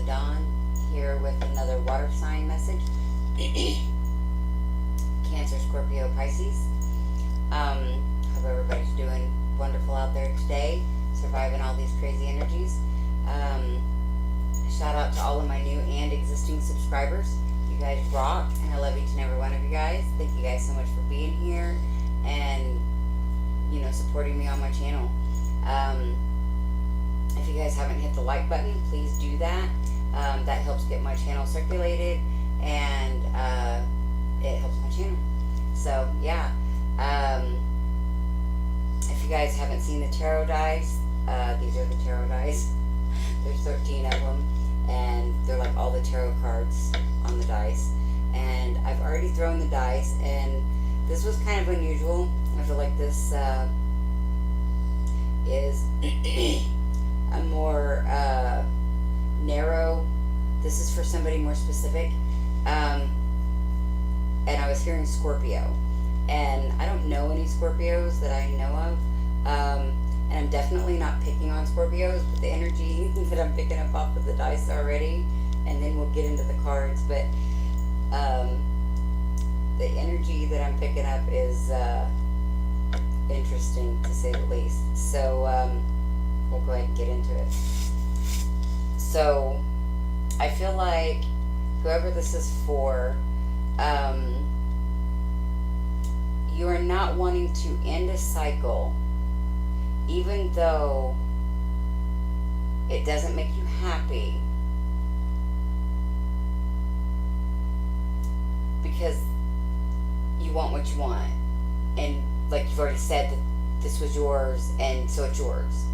Dawn here with another water sign message. Cancer, Scorpio, Pisces. Hope everybody's doing wonderful out there today, surviving all these crazy energies. Shout out to all of my new and existing subscribers. You guys rock, and I love each and every one of you guys. Thank you guys so much for being here and, you know, supporting me on my channel. If you guys haven't hit the like button, please do that. That helps get my channel circulated, and it helps my channel. So yeah, if you guys haven't seen the tarot dice, these are the tarot dice. There's 13 of them, and they're like all the tarot cards on the dice. And I've already thrown the dice, and this was kind of unusual. I feel like this is a more narrow. This is for somebody more specific. And I was hearing Scorpio, and I don't know any Scorpios that I know of. And I'm definitely not picking on Scorpios, but the energy that I'm picking up off of the dice already, and then we'll get into the cards, but the energy that I'm picking up is interesting, to say the least. So we'll go ahead and get into it. So I feel like whoever this is for, you are not wanting to end a cycle, even though it doesn't make you happy, because you want what you want, and like you've already said that this was yours, and so it's yours.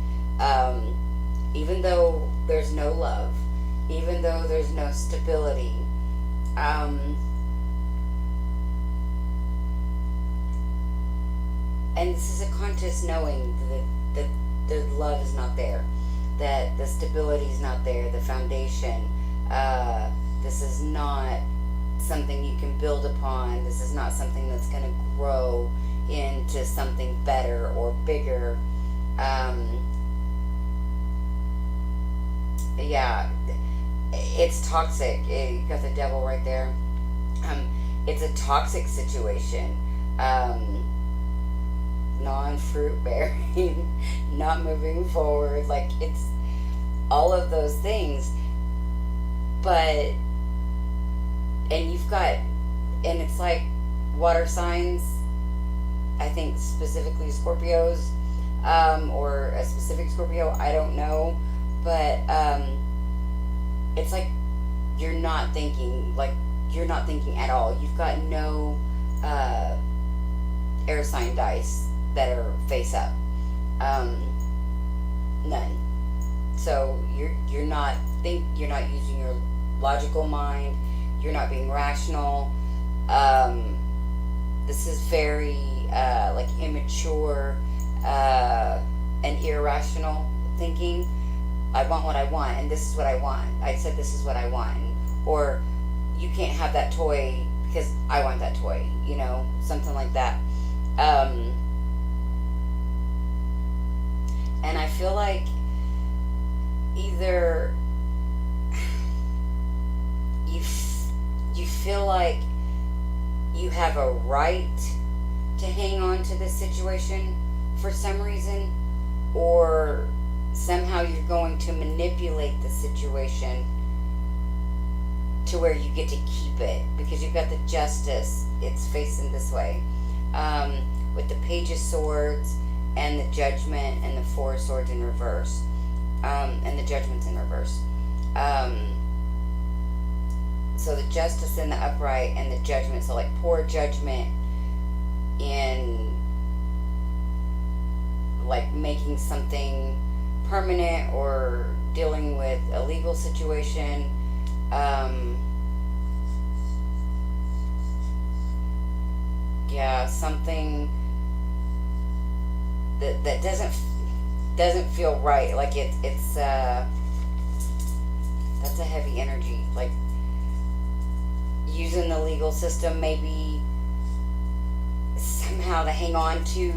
Even though there's no love, even though there's no stability, and this is a conscious knowing that the love is not there, that the stability is not there, the foundation. This is not something you can build upon. This is not something that's going to grow into something better or bigger. Yeah, it's toxic. You got the devil right there. It's a toxic situation. Non-fruit bearing, not moving forward, like it's all of those things. But, and you've got, and it's like water signs, I think specifically Scorpios, or a specific Scorpio, I don't know, but it's like you're not thinking at all. You've got no air sign dice that are face up, none. So you're not using your logical mind. You're not being rational. This is very like immature and irrational thinking. I want what I want, and this is what I want. I said this is what I want, or you can't have that toy because I want that toy. You know, something like that. And I feel like either you feel like you have a right to hang on to this situation for some reason, or somehow you're going to manipulate the situation to where you get to keep it, because you've got the Justice, it's facing this way, with the Page of Swords and the Judgment and the Four of Swords in reverse, and the Judgment's in reverse. So the Justice in the upright and the Judgment, so like poor judgment in like making something permanent or dealing with a legal situation. Yeah, something that doesn't feel right. Like it's that's a heavy energy. Like using the legal system maybe somehow to hang on to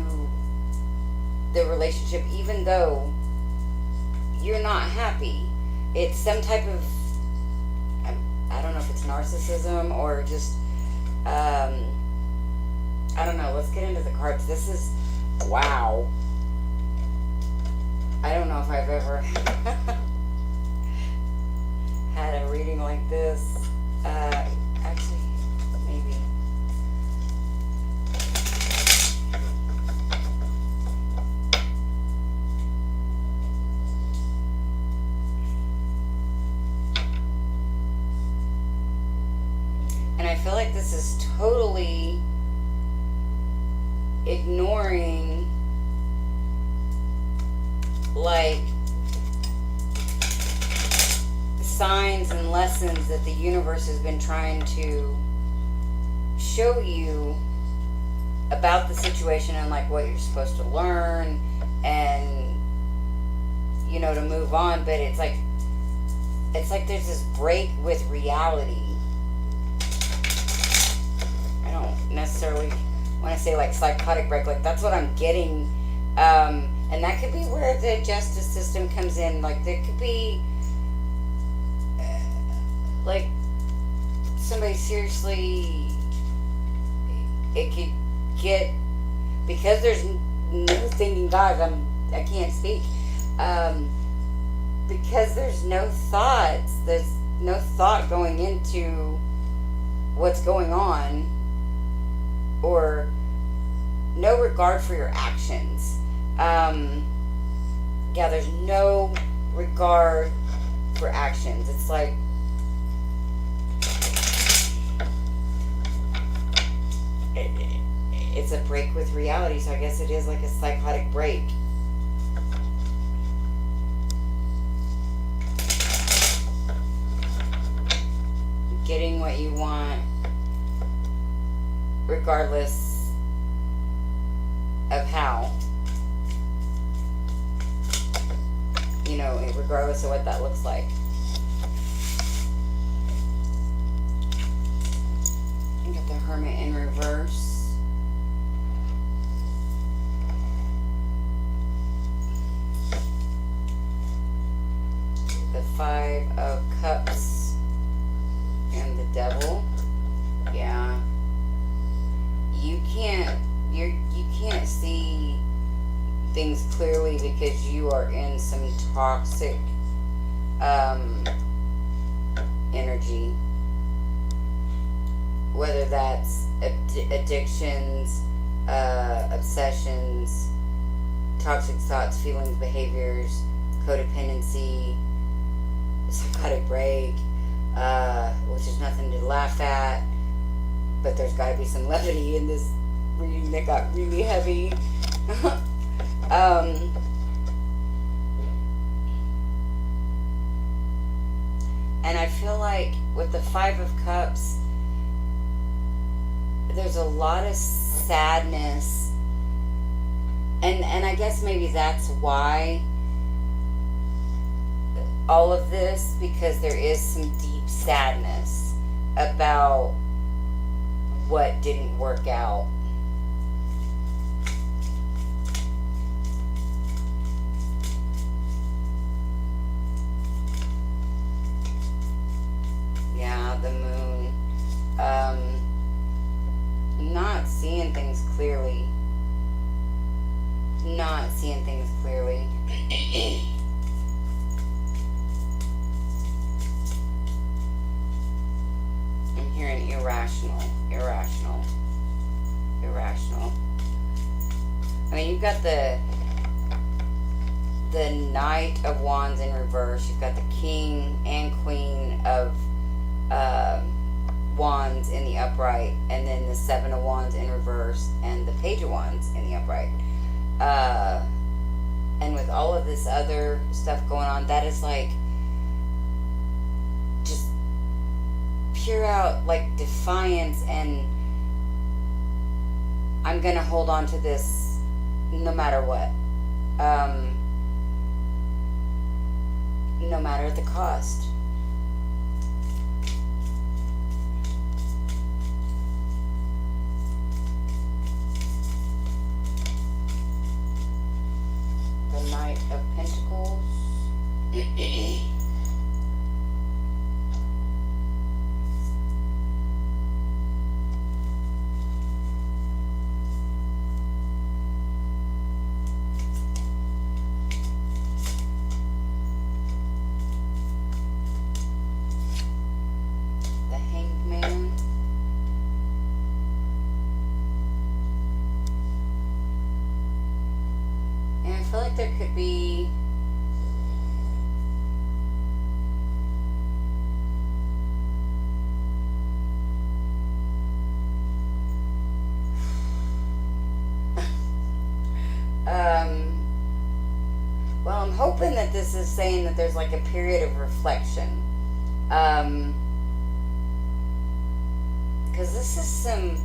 the relationship, even though you're not happy. It's some type of I don't know if it's narcissism or just, I don't know. Let's get into the cards. This is, wow. I don't know if I've ever had a reading like this. Actually, maybe. And I feel like this is totally ignoring, like, signs and lessons that the universe has been trying to show you about the situation and like what you're supposed to learn and, you know, to move on. But it's like there's this break with reality. I don't necessarily want to say like psychotic break, like that's what I'm getting. And that could be where the justice system comes in. Like there could be like somebody seriously, it could get, because there's no thinking God, I can't speak, because there's no thoughts, there's no thought going into what's going on, or no regard for your actions. Yeah, there's no regard for actions. It's like, it's a break with reality, so I guess it is like a psychotic break. Getting what you want, regardless of how. You know, regardless of what that looks like. I got the Hermit in reverse. The Five of Cups and the Devil. Yeah. You can't see things clearly because you are in some toxic energy, whether that's addictions, obsessions, toxic thoughts, feelings, behaviors, codependency, psychotic break, which is nothing to laugh at, but there's got to be some levity in this reading that got really heavy. And I feel like with the Five of Cups, there's a lot of sadness, and I guess maybe that's why all of this, because there is some deep sadness about what didn't work out. Yeah, the Moon. Not seeing things clearly. Not seeing things clearly. I'm hearing irrational. I mean, you've got the Knight of Wands in reverse. You've got the King and Queen of Wands in the upright, and then the Seven of Wands in reverse, and the Page of Wands in the upright. And with all of this other stuff going on, that is like just pure out like defiance, and I'm gonna hold on to this no matter what, no matter the cost. The Knight of Pentacles. like there could be um, well, I'm hoping that this is saying that there's like a period of reflection. Um, because this is some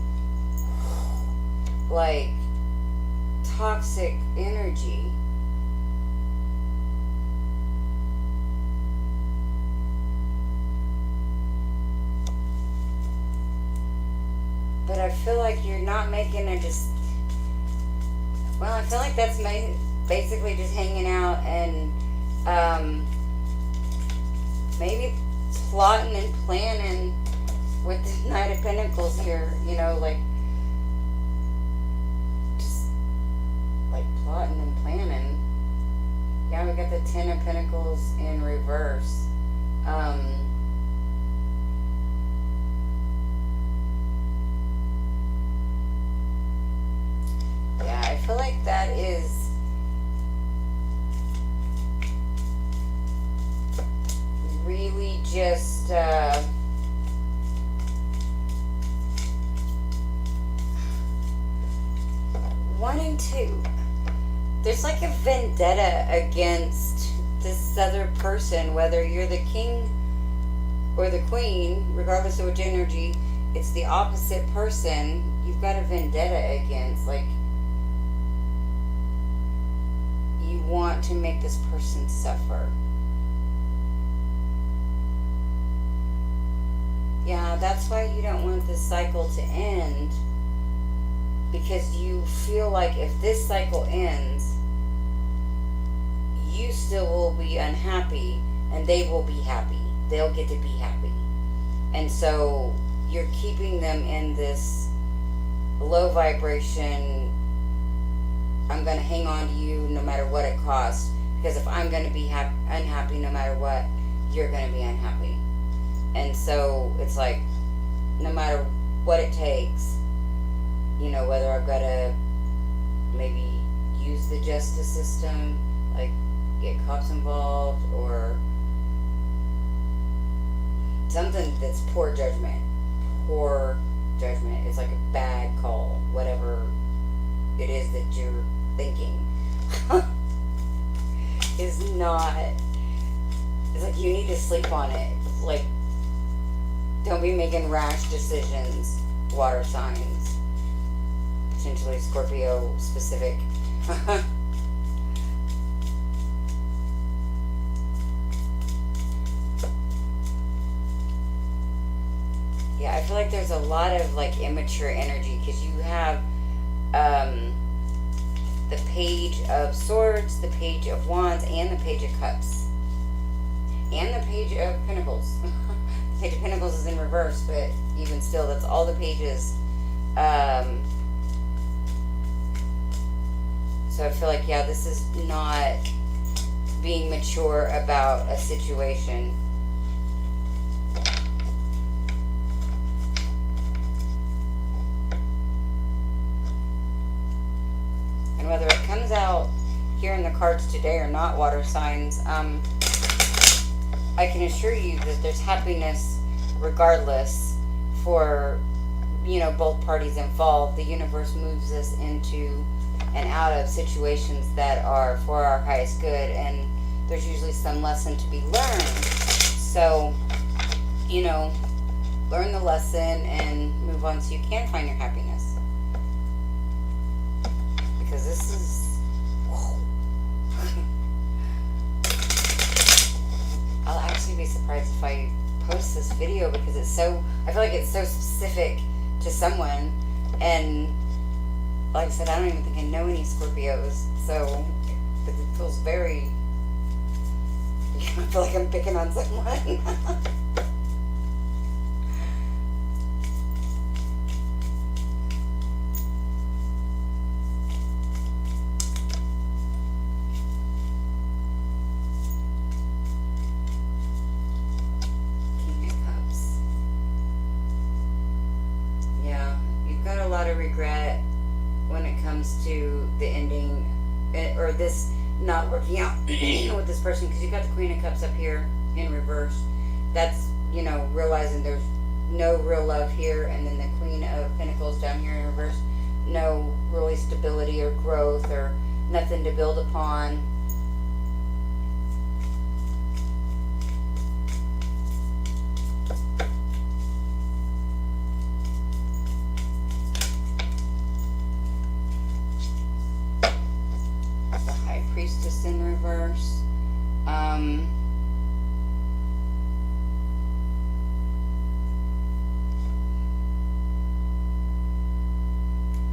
like toxic energy. But I feel like you're not making a well, I feel like that's basically just hanging out and maybe plotting and planning with the Knight of Pentacles here, like just like plotting and planning. Yeah, we got the Ten of Pentacles in reverse. Yeah, I feel like that is really just wanting to. There's like a vendetta against this other person, whether you're the king or the queen, regardless of which energy, it's the opposite person you've got a vendetta against. Like, you want to make this person suffer. Yeah, that's why you don't want this cycle to end, because you feel like if this cycle ends, you still will be unhappy and they will be happy. They'll get to be happy. And so you're keeping them in this low vibration. I'm going to hang on to you no matter what it costs, because if I'm going to be unhappy no matter what, you're going to be unhappy. And so it's like, no matter what it takes, whether I've got to maybe use the justice system, like get cops involved, or something that's poor judgment. It's like a bad call, whatever it is that you're thinking is not. It's like you need to sleep on it. Like, don't be making rash decisions, water signs. Potentially Scorpio specific. Yeah, I feel like there's a lot of like immature energy, because you have the Page of Swords, the Page of Wands, and the Page of Cups, and the Page of Pentacles. The Page of Pentacles is in reverse, but even still, that's all the pages. So I feel like, yeah, this is not being mature about a situation. And whether it comes out here in the cards today or not, water signs, I can assure you that there's happiness regardless for, both parties involved. The universe moves us into and out of situations that are for our highest good, and there's usually some lesson to be learned. So, learn the lesson and move on so you can find your happiness. Because this is... I'll actually be surprised if I post this video, because I feel like it's so specific to someone, and like I said, I don't even think I know any Scorpios, so it feels very, I feel like I'm picking on someone. King of Cups. Yeah, you've got a lot of regret when it comes to the ending, or this not working out with this person, because you got the Queen of Cups up here in reverse. That's, realizing there's no real love here, and then the Queen of Pentacles down here in reverse, no really stability or growth or nothing to build upon. The High Priestess in reverse.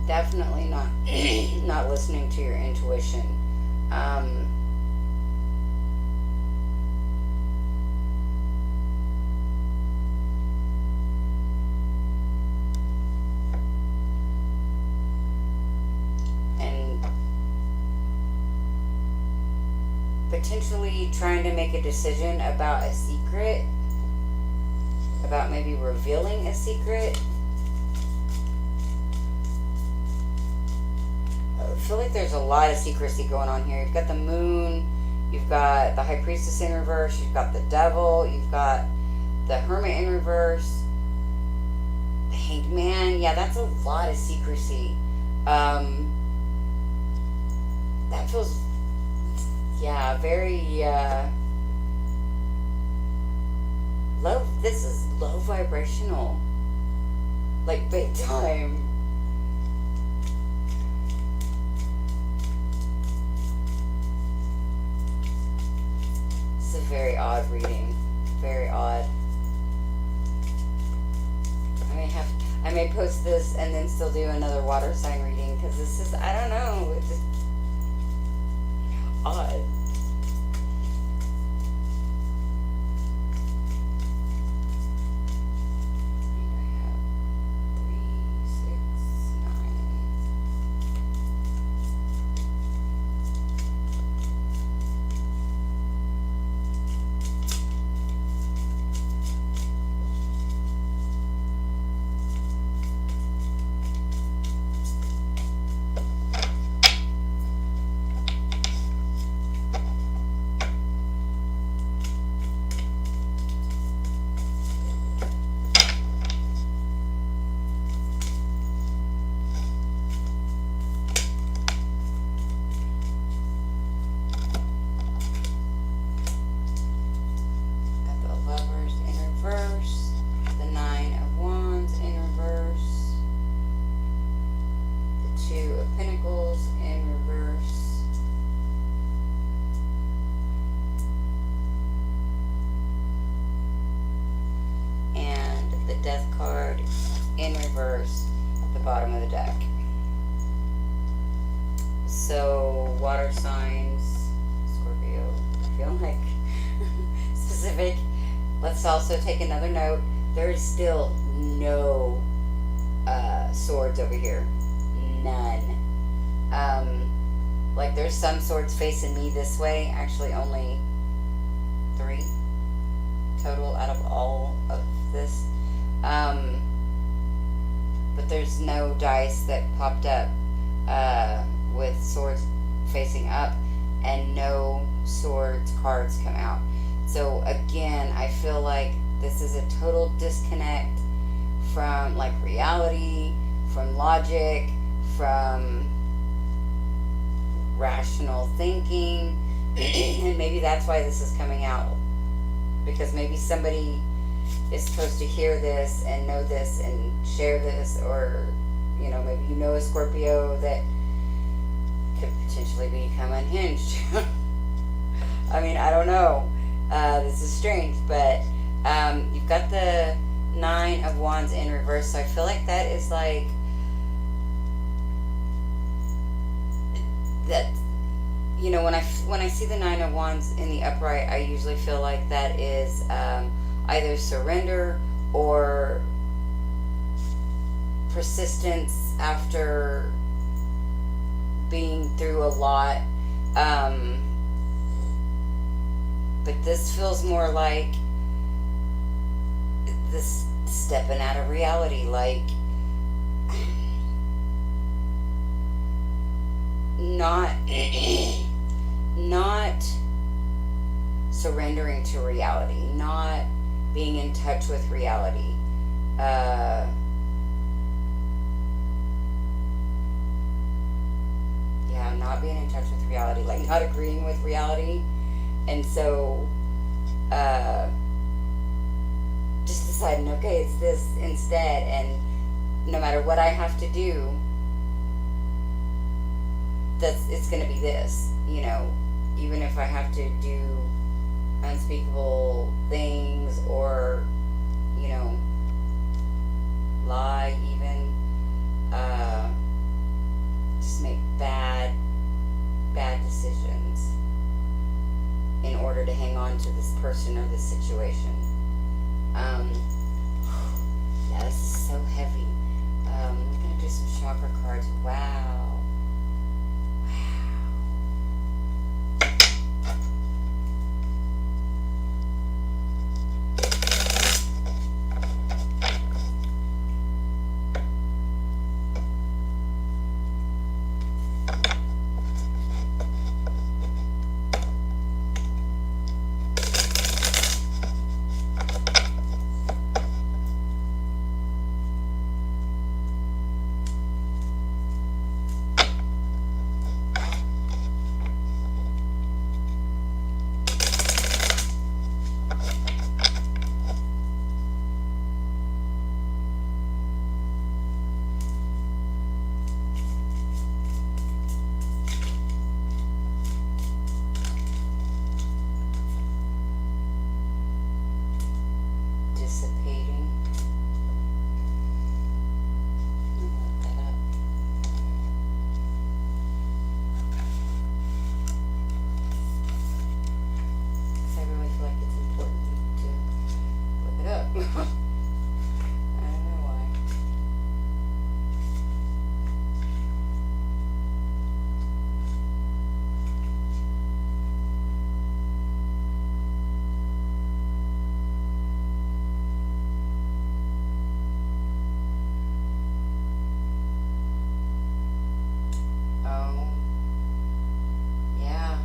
Definitely not not listening to your intuition. And potentially trying to make a decision about a secret, about maybe revealing a secret. I feel like there's a lot of secrecy going on here. You've got the Moon, you've got the High Priestess in reverse, you've got the Devil, you've got the Hermit in reverse, the Hanged Man. Yeah, that's a lot of secrecy. That feels, very low. This is low vibrational, like big time. Very odd reading. Very odd. I may post this and then still do another water sign reading, because this is, I don't know, it's just odd. Death card in reverse at the bottom of the deck. So, water signs, Scorpio, I feel like specific. Let's also take another note. There is still no swords over here. None. Like, there's some swords facing me this way. Actually, only 3 total out of all of this. But there's no dice that popped up with swords facing up, and no swords cards come out. So again, I feel like this is a total disconnect from like reality, from logic, from rational thinking. And maybe that's why this is coming out, because maybe somebody is supposed to hear this and know this and share this, or maybe a Scorpio that could potentially become unhinged. I mean, I don't know. This is strange, but you've got the 9 of Wands in reverse, so I feel like that is like that. When I see the 9 of Wands in the upright, I usually feel like that is either surrender or persistence after being through a lot. But this feels more like this stepping out of reality, like not surrendering to reality, not being in touch with reality. Yeah, not being in touch with reality, like not agreeing with reality. And so, just deciding, okay, it's this instead, and no matter what I have to do, it's going to be this, even if I have to do unspeakable things, or lie, even just make bad decisions in order to hang on to this person or this situation. Yeah, this is so heavy. I'm gonna do some chakra cards. Wow. Dissipating. Look that up. Because I really feel like it's important to look it up. I don't know why. Oh, yeah.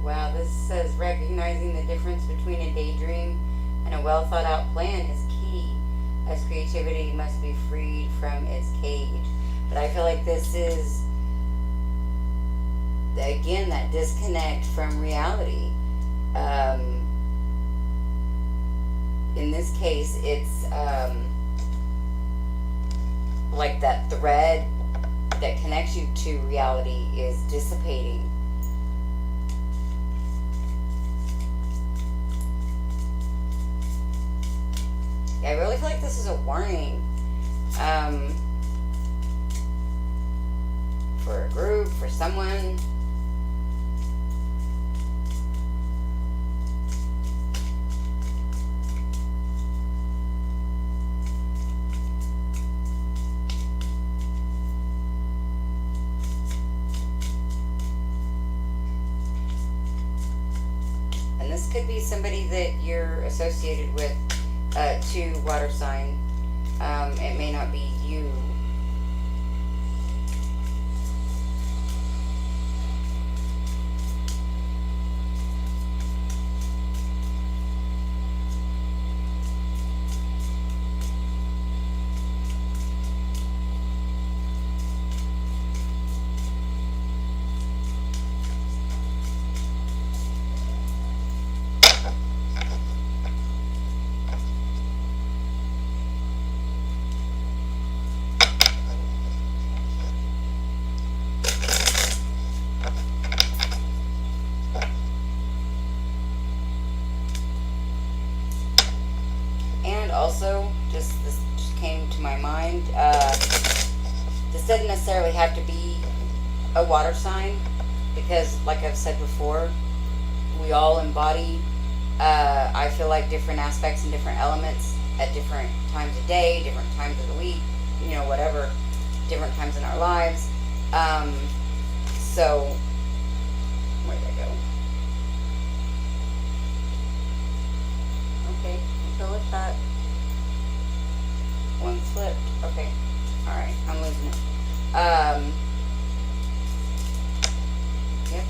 Wow, this says recognizing the difference between a daydream and a well thought out plan is key, as creativity must be freed from its cage. But I feel like this is, again, that disconnect from reality. In this case, it's like that thread that connects you to reality is dissipating. Yeah, I really feel like this is a warning for a group, for someone. And this could be somebody that you're associated with, to water sign. It may not be you. Also, this just came to my mind. This doesn't necessarily have to be a water sign, because, like I've said before, we all embody, I feel like, different aspects and different elements at different times of day, different times of the week, whatever, different times in our lives. So, where did I go? Okay, we'll go with that. One slipped. Okay. Alright, I'm losing it. Yep.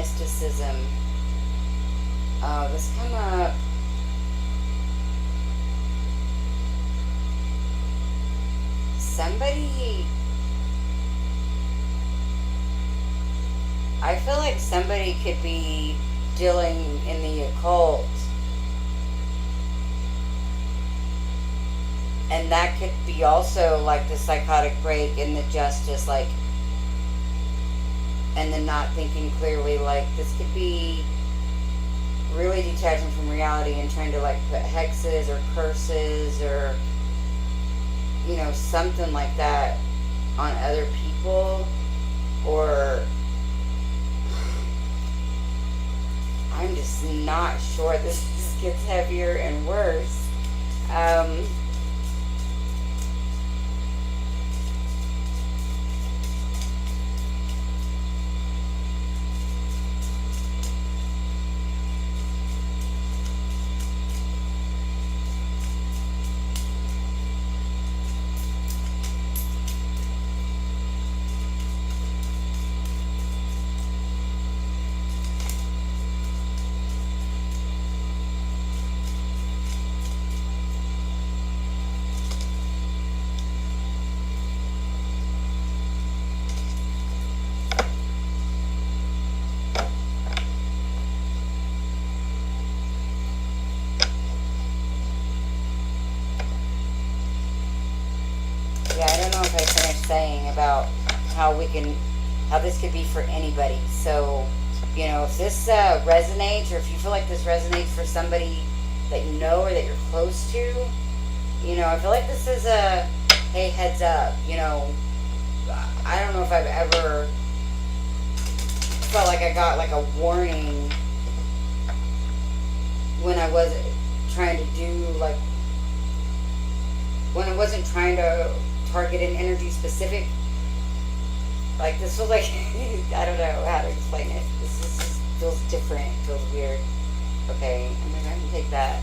mysticism. This come up. Somebody, I feel like somebody could be dealing in the occult, and that could be also like the psychotic break in the justice, like, and then not thinking clearly. Like, this could be really detaching from reality and trying to like put hexes or curses or, you know, something like that on other people. Or I'm just not sure. This gets heavier and worse. Yeah, I don't know if I finished saying about how this could be for anybody. So, you know, if this resonates, or if you feel like this resonates for somebody that you know or that you're close to, you know, I feel like this is a, hey, heads up. You know, I don't know if I've ever felt like I got like a warning when I was trying to do like, when I wasn't trying to target an energy specific. Like, this feels like, I don't know how to explain it. This feels different, it feels weird. Okay, I'm gonna have to take that.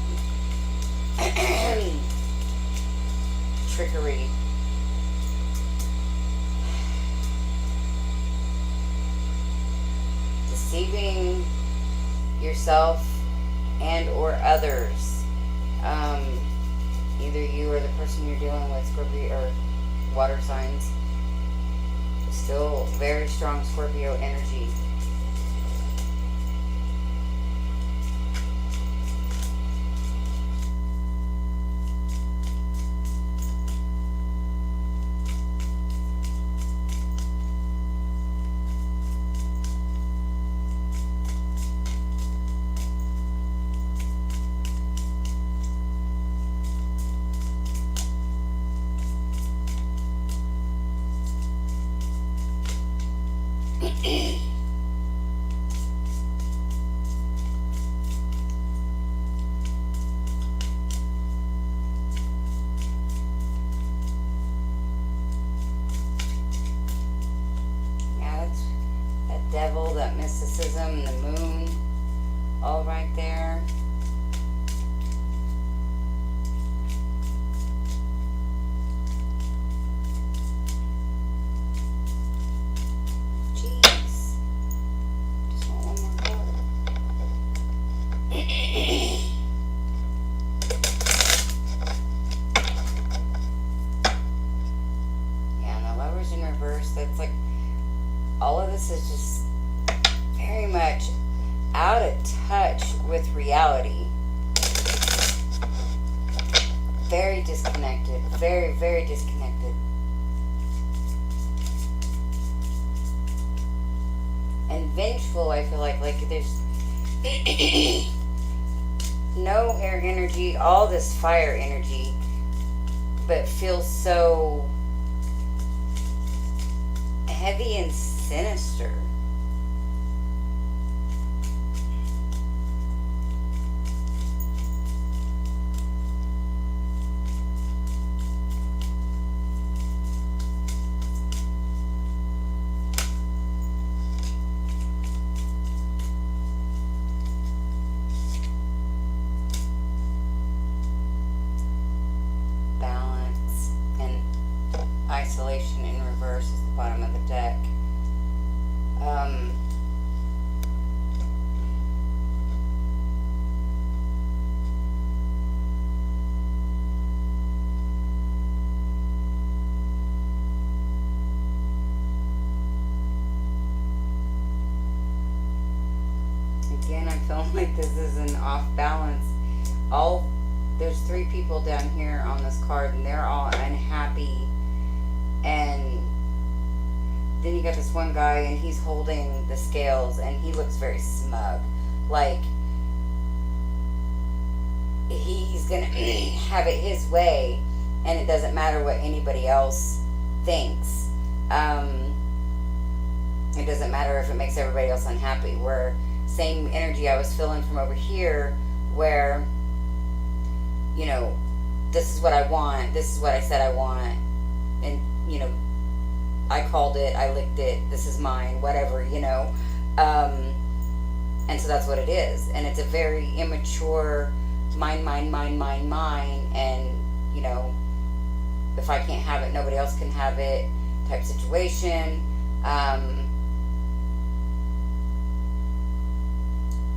Trickery. Deceiving yourself and or others. Either you or the person you're dealing with, Scorpio or water signs. Still very strong Scorpio energy. Devil, that mysticism, the moon, all right there. Jeez. Just want one more card. Yeah, and the Lovers in reverse, that's like, all of this is just very much out of touch with reality. Very disconnected. Very, very disconnected. And vengeful, I feel like there's no air energy, all this fire energy, but feels so heavy and sinister. Balance and isolation in reverse is the bottom of the deck. again, I'm feeling like this is an off balance. There's 3 people down here on this card, and they're all unhappy. And then you got this one guy, and he's holding the scales, and he looks very smug. Like, he's gonna have it his way, and it doesn't matter what anybody else thinks. It doesn't matter if it makes everybody else unhappy. Where same energy I was feeling from over here, where, you know, this is what I want, this is what I said I want, and, you know, I called it, I licked it, this is mine, whatever, you know. And so that's what it is. And it's a very immature mine, and, you know, if I can't have it, nobody else can have it type situation.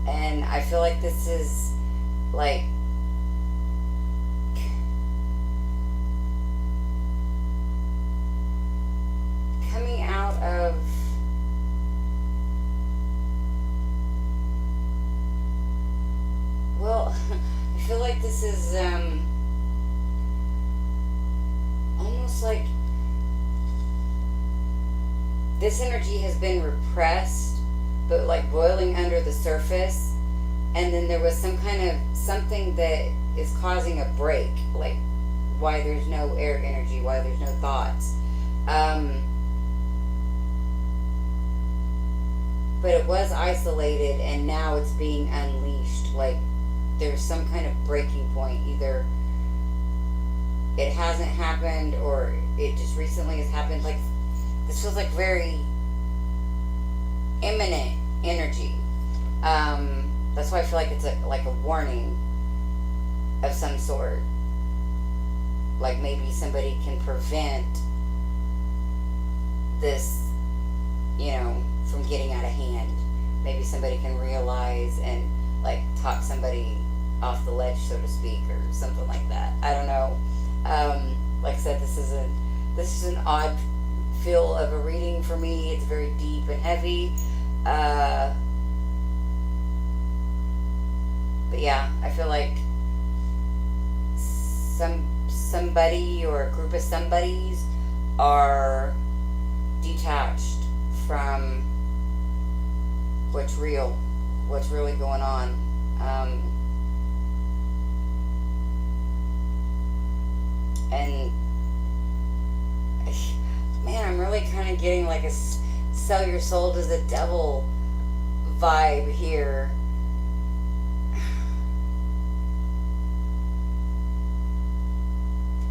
And I feel like this is like coming out of I feel like this is almost like this energy has been repressed, but like boiling under the surface, and then there was some kind of something that is causing a break, like why there's no air energy, why there's no thoughts. But it was isolated, and now it's being unleashed. Like there's some kind of breaking point. Either it hasn't happened, or it just recently has happened. Like this feels like very imminent energy. That's why I feel like it's like a warning of some sort. Like maybe somebody can prevent this, you know, from getting out of hand. Maybe somebody can realize and like talk somebody off the ledge, so to speak, or something like that. I don't know. Like I said, this is an odd feel of a reading for me. It's very deep and heavy. But yeah, I feel like somebody or a group of somebodies are detached from what's real, what's really going on. And man, I'm really kind of getting like a sell your soul to the devil vibe here.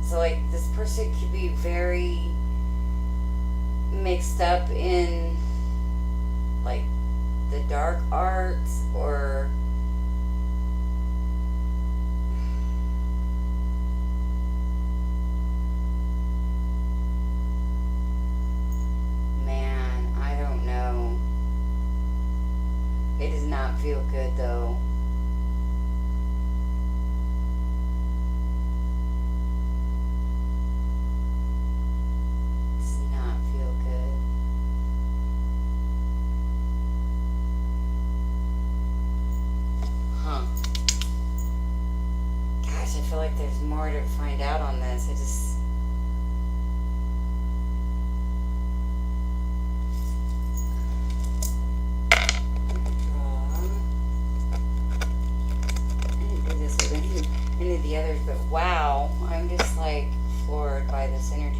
So like this person could be very mixed up in like the dark arts, or man, I don't know. It does not feel good though. I feel like there's more to find out on this. I didn't do this with any of the others, but wow, I'm just like floored by this energy.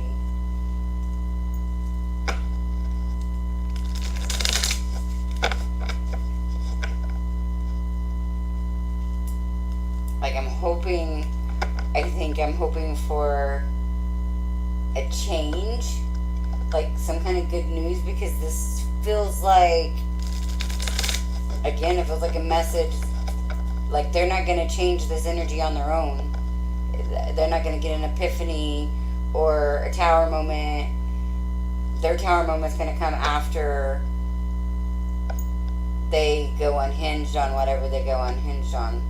Like I'm hoping for a change, like some kind of good news, because this feels like, again, it feels like a message, like they're not going to change this energy on their own. They're not going to get an epiphany or a tower moment. Their tower moment's going to come after they go unhinged on whatever they go unhinged on.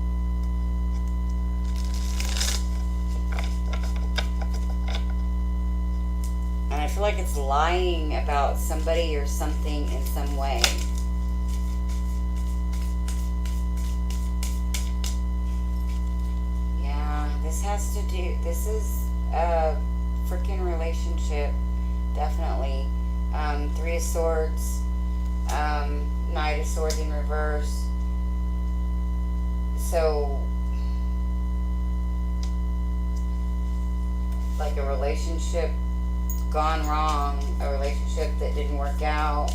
And I feel like it's lying about somebody or something in some way. has to do, this is a freaking relationship, definitely. Three of Swords, Knight of Swords in reverse. So, like a relationship gone wrong, a relationship that didn't work out.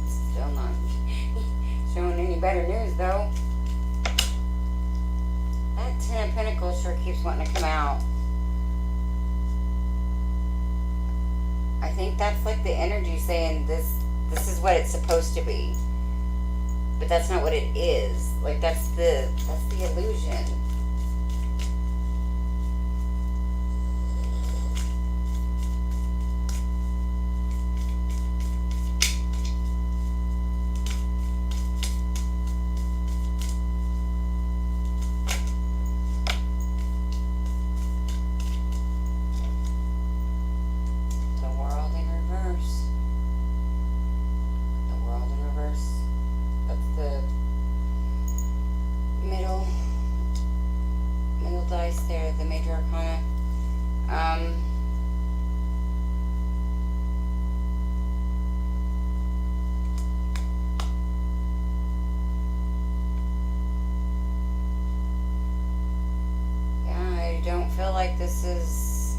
Still not showing any better news though. That Ten of Pentacles sure keeps wanting to come out. I think that's like the energy saying this is what it's supposed to be. But that's not what it is. Like that's the illusion. The World in reverse. The World in reverse. That's the middle dice there, the Major Arcana. Yeah, I don't feel like this is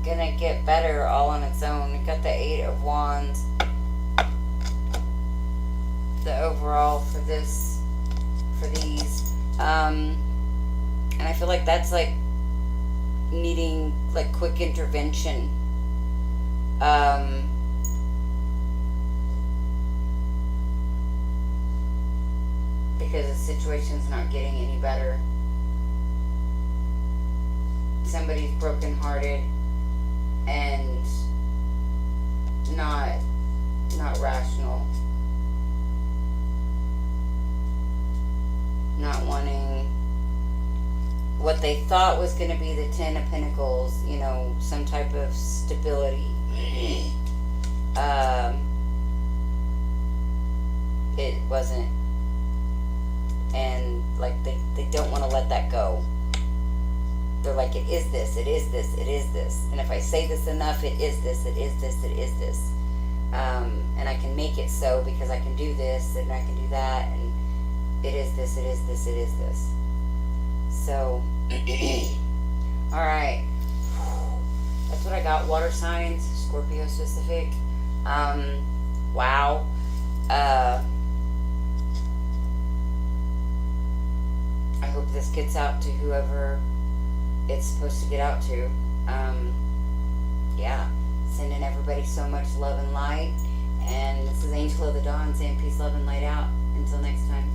gonna get better all on its own. You got the Eight of Wands. The overall for these. And I feel like that's like needing like quick intervention. Because the situation's not getting any better. Somebody's brokenhearted and not rational. Not wanting what they thought was going to be the Ten of Pentacles, you know, some type of stability. It wasn't. And like they don't want to let that go. They're like, it is this, it is this, it is this. And if I say this enough, it is this, it is this, it is this. And I can make it so because I can do this and I can do that. And it is this, it is this, it is this. So, alright. That's what I got. Water signs, Scorpio specific. Wow. I hope this gets out to whoever it's supposed to get out to. Yeah. Sending everybody so much love and light. And this is Angel of the Dawn saying peace, love, and light out. Until next time.